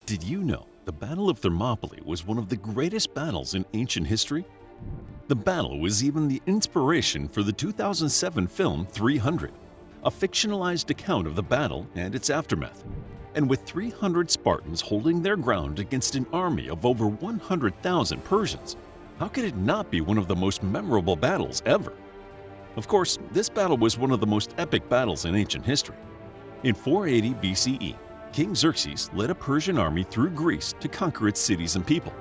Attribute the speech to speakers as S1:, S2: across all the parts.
S1: Did you know the Battle of Thermopylae was one of the greatest battles in ancient history? The battle was even the inspiration for the 2007 film 300, a fictionalized account of the battle and its aftermath. And with 300 Spartans holding their ground against an army of over 100,000 Persians, how could it not be one of the most memorable battles ever? Of course, this battle was one of the most epic battles in ancient history. In 480 BCE, King Xerxes led a Persian army through Greece to conquer its cities and people.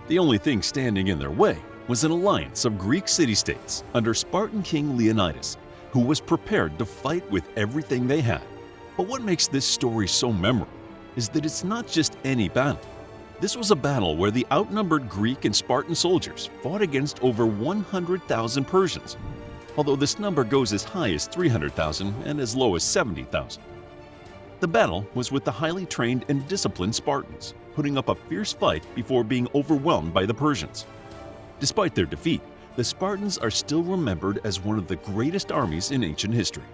S1: The only thing standing in their way was an alliance of Greek city-states under Spartan King Leonidas, who was prepared to fight with everything they had. But what makes this story so memorable is that it's not just any battle. This was a battle where the outnumbered Greek and Spartan soldiers fought against over 100,000 Persians, although this number goes as high as 300,000 and as low as 70,000. The battle was with the highly trained and disciplined Spartans, putting up a fierce fight before being overwhelmed by the Persians. Despite their defeat, the Spartans are still remembered as one of the greatest armies in ancient history.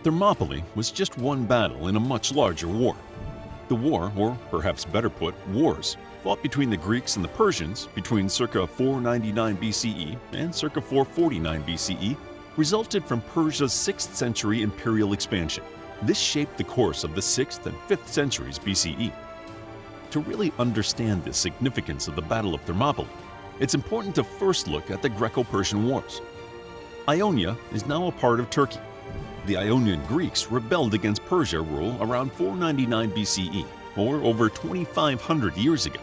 S1: Thermopylae was just one battle in a much larger war. The war, or perhaps better put, wars, fought between the Greeks and the Persians between circa 499 BCE and circa 449 BCE resulted from Persia's 6th century imperial expansion. This shaped the course of the 6th and 5th centuries BCE. To really understand the significance of the Battle of Thermopylae, it's important to first look at the Greco-Persian Wars. Ionia is now a part of Turkey. The Ionian Greeks rebelled against Persia rule around 499 BCE, or over 2,500 years ago.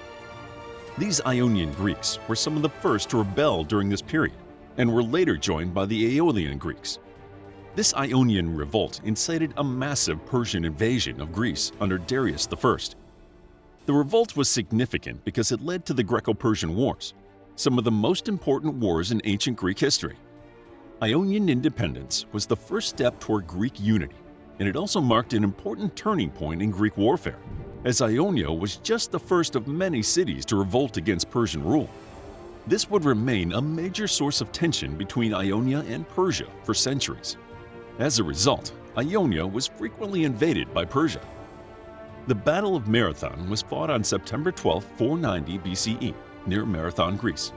S1: These Ionian Greeks were some of the first to rebel during this period, and were later joined by the Aeolian Greeks. This Ionian revolt incited a massive Persian invasion of Greece under Darius I. The revolt was significant because it led to the Greco-Persian Wars, some of the most important wars in ancient Greek history. Ionian independence was the first step toward Greek unity, and it also marked an important turning point in Greek warfare, as Ionia was just the first of many cities to revolt against Persian rule. This would remain a major source of tension between Ionia and Persia for centuries. As a result, Ionia was frequently invaded by Persia. The Battle of Marathon was fought on September 12, 490 BCE, near Marathon, Greece.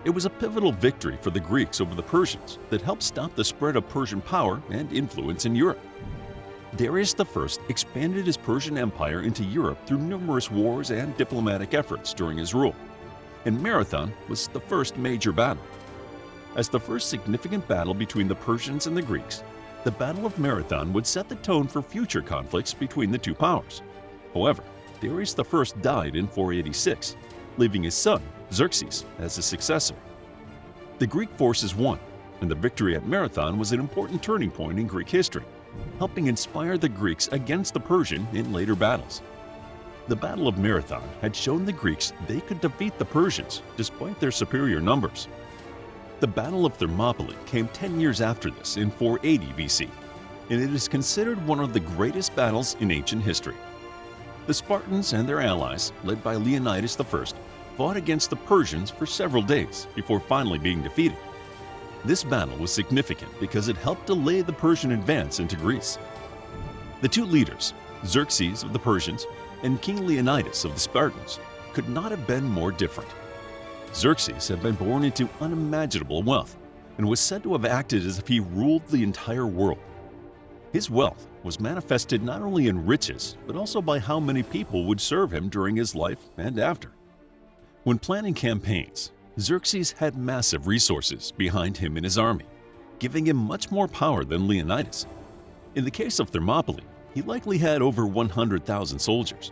S1: It was a pivotal victory for the Greeks over the Persians that helped stop the spread of Persian power and influence in Europe. Darius I expanded his Persian Empire into Europe through numerous wars and diplomatic efforts during his rule, and Marathon was the first major battle. As the first significant battle between the Persians and the Greeks, the Battle of Marathon would set the tone for future conflicts between the two powers. However, Darius I died in 486, leaving his son, Xerxes, as his successor. The Greek forces won, and the victory at Marathon was an important turning point in Greek history, helping inspire the Greeks against the Persian in later battles. The Battle of Marathon had shown the Greeks they could defeat the Persians despite their superior numbers. The Battle of Thermopylae came 10 years after this in 480 BC, and it is considered one of the greatest battles in ancient history. The Spartans and their allies, led by Leonidas I, fought against the Persians for several days before finally being defeated. This battle was significant because it helped delay the Persian advance into Greece. The two leaders, Xerxes of the Persians and King Leonidas of the Spartans, could not have been more different. Xerxes had been born into unimaginable wealth and was said to have acted as if he ruled the entire world. His wealth was manifested not only in riches, but also by how many people would serve him during his life and after. When planning campaigns, Xerxes had massive resources behind him in his army, giving him much more power than Leonidas. In the case of Thermopylae, he likely had over 100,000 soldiers.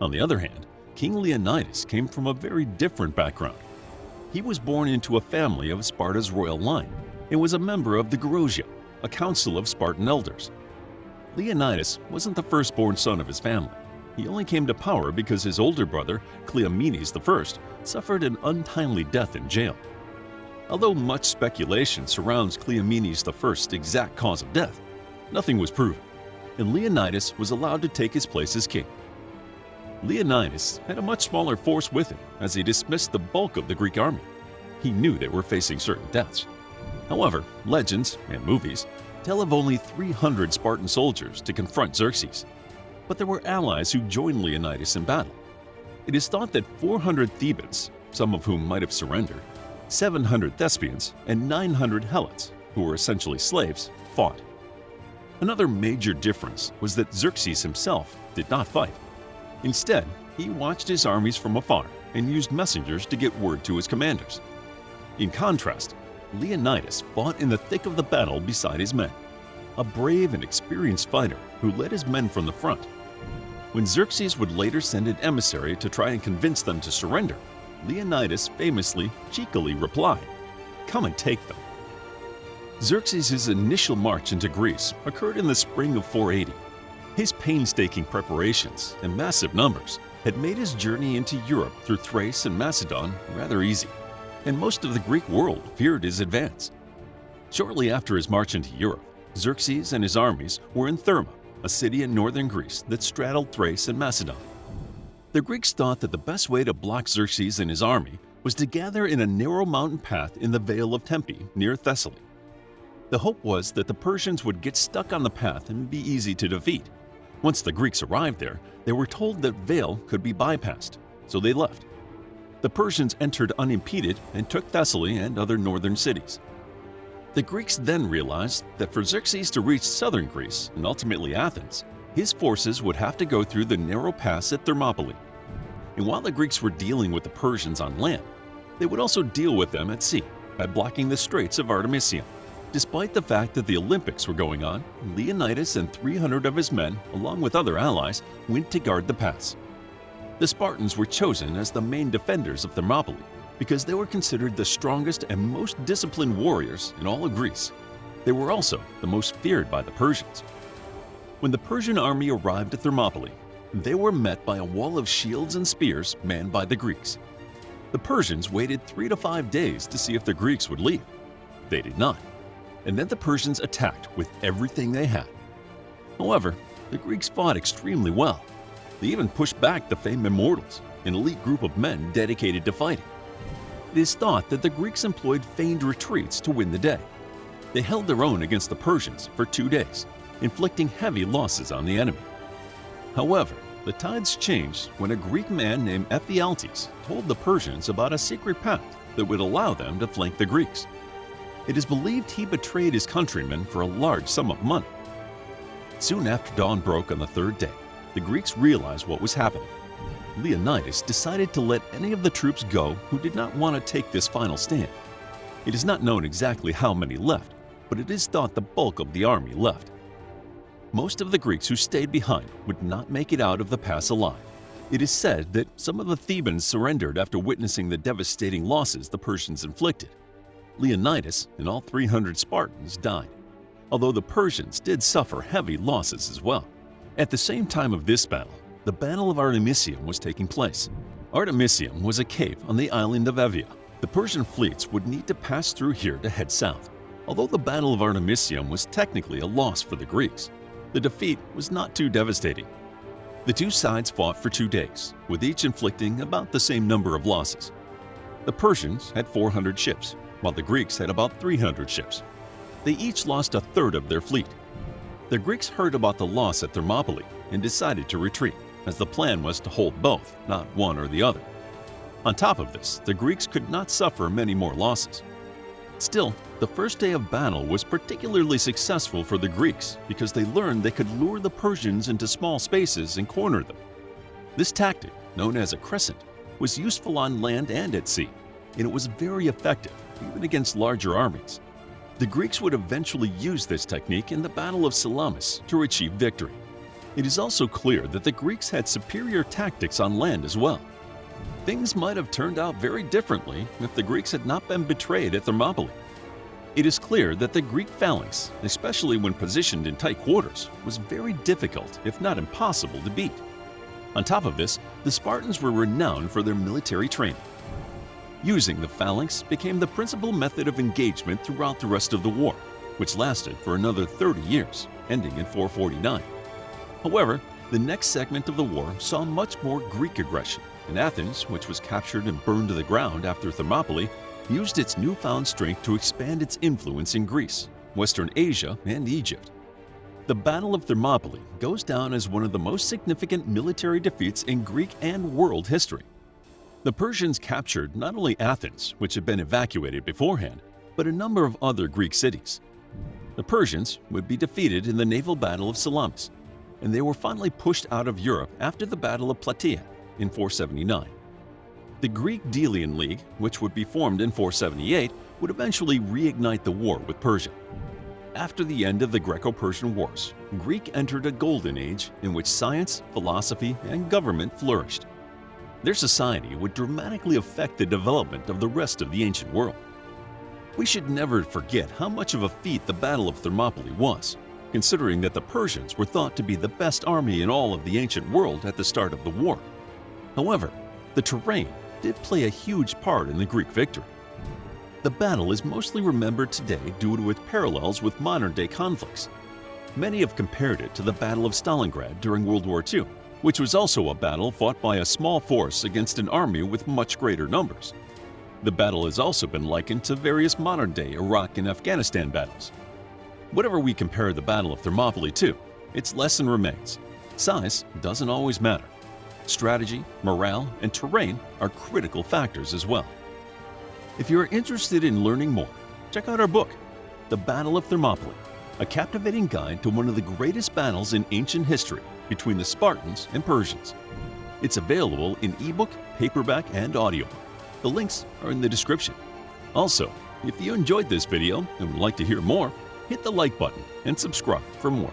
S1: On the other hand, King Leonidas came from a very different background. He was born into a family of Sparta's royal line and was a member of the Gerousia, a council of Spartan elders. Leonidas wasn't the firstborn son of his family. He only came to power because his older brother, Cleomenes I, suffered an untimely death in jail. Although much speculation surrounds Cleomenes I's exact cause of death, nothing was proven, and Leonidas was allowed to take his place as king. Leonidas had a much smaller force with him as he dismissed the bulk of the Greek army. He knew they were facing certain deaths. However, legends and movies tell of only 300 Spartan soldiers to confront Xerxes. but there were allies who joined Leonidas in battle. It is thought that 400 Thebans, some of whom might have surrendered, 700 Thespians, and 900 Helots, who were essentially slaves, fought. Another major difference was that Xerxes himself did not fight. Instead, he watched his armies from afar and used messengers to get word to his commanders. In contrast, Leonidas fought in the thick of the battle beside his men, a brave and experienced fighter who led his men from the front. When Xerxes would later send an emissary to try and convince them to surrender, Leonidas famously, cheekily replied, "Come and take them." Xerxes' initial march into Greece occurred in the spring of 480. His painstaking preparations and massive numbers had made his journey into Europe through Thrace and Macedon rather easy, and most of the Greek world feared his advance. Shortly after his march into Europe, Xerxes and his armies were in Therma, a city in northern Greece that straddled Thrace and Macedon. The Greeks thought that the best way to block Xerxes and his army was to gather in a narrow mountain path in the Vale of Tempe near Thessaly. The hope was that the Persians would get stuck on the path and be easy to defeat. Once the Greeks arrived there, they were told that Vale could be bypassed, so they left. The Persians entered unimpeded and took Thessaly and other northern cities. The Greeks then realized that for Xerxes to reach southern Greece and ultimately Athens, his forces would have to go through the narrow pass at Thermopylae. And while the Greeks were dealing with the Persians on land, they would also deal with them at sea by blocking the Straits of Artemisium. Despite the fact that the Olympics were going on, Leonidas and 300 of his men, along with other allies, went to guard the pass. The Spartans were chosen as the main defenders of Thermopylae because they were considered the strongest and most disciplined warriors in all of Greece. They were also the most feared by the Persians. When the Persian army arrived at Thermopylae, they were met by a wall of shields and spears manned by the Greeks. The Persians waited 3 to 5 days to see if the Greeks would leave. They did not, and then the Persians attacked with everything they had. However, the Greeks fought extremely well. They even pushed back the famed Immortals, an elite group of men dedicated to fighting. It is thought that the Greeks employed feigned retreats to win the day. They held their own against the Persians for 2 days, inflicting heavy losses on the enemy. However, the tides changed when a Greek man named Ephialtes told the Persians about a secret path that would allow them to flank the Greeks. It is believed he betrayed his countrymen for a large sum of money. Soon after dawn broke on the 3rd day, the Greeks realized what was happening. Leonidas decided to let any of the troops go who did not want to take this final stand. It is not known exactly how many left, but it is thought the bulk of the army left. Most of the Greeks who stayed behind would not make it out of the pass alive. It is said that some of the Thebans surrendered after witnessing the devastating losses the Persians inflicted. Leonidas and all 300 Spartans died, although the Persians did suffer heavy losses as well. At the same time of this battle, the Battle of Artemisium was taking place. Artemisium was a cape on the island of Evia. The Persian fleets would need to pass through here to head south. Although the Battle of Artemisium was technically a loss for the Greeks, the defeat was not too devastating. The two sides fought for 2 days, with each inflicting about the same number of losses. The Persians had 400 ships, while the Greeks had about 300 ships. They each lost a third of their fleet. The Greeks heard about the loss at Thermopylae and decided to retreat, as the plan was to hold both, not one or the other. On top of this, the Greeks could not suffer many more losses. Still, the first day of battle was particularly successful for the Greeks because they learned they could lure the Persians into small spaces and corner them. This tactic, known as a crescent, was useful on land and at sea, and it was very effective, even against larger armies. The Greeks would eventually use this technique in the Battle of Salamis to achieve victory. It is also clear that the Greeks had superior tactics on land as well. Things might have turned out very differently if the Greeks had not been betrayed at Thermopylae. It is clear that the Greek phalanx, especially when positioned in tight quarters, was very difficult, if not impossible, to beat. On top of this, the Spartans were renowned for their military training. Using the phalanx became the principal method of engagement throughout the rest of the war, which lasted for another 30 years, ending in 449. However, the next segment of the war saw much more Greek aggression, and Athens, which was captured and burned to the ground after Thermopylae, used its newfound strength to expand its influence in Greece, Western Asia, and Egypt. The Battle of Thermopylae goes down as one of the most significant military defeats in Greek and world history. The Persians captured not only Athens, which had been evacuated beforehand, but a number of other Greek cities. The Persians would be defeated in the naval Battle of Salamis, and they were finally pushed out of Europe after the Battle of Plataea in 479. The Greek Delian League, which would be formed in 478, would eventually reignite the war with Persia. After the end of the GrecoPersian Wars, Greek entered a golden age in which science, philosophy, and government flourished. Their society would dramatically affect the development of the rest of the ancient world. We should never forget how much of a feat the Battle of Thermopylae was, considering that the Persians were thought to be the best army in all of the ancient world at the start of the war. However, the terrain did play a huge part in the Greek victory. The battle is mostly remembered today due to its parallels with modern-day conflicts. Many have compared it to the Battle of Stalingrad during World War II, which was also a battle fought by a small force against an army with much greater numbers. The battle has also been likened to various modern-day Iraq and Afghanistan battles. Whatever we compare the Battle of Thermopylae to, its lesson remains: size doesn't always matter. Strategy, morale, and terrain are critical factors as well. If you're interested in learning more, check out our book, The Battle of Thermopylae, a captivating guide to one of the greatest battles in ancient history between the Spartans and Persians. It's available in ebook, paperback, and audiobook. The links are in the description. Also, if you enjoyed this video and would like to hear more, hit the like button and subscribe for more.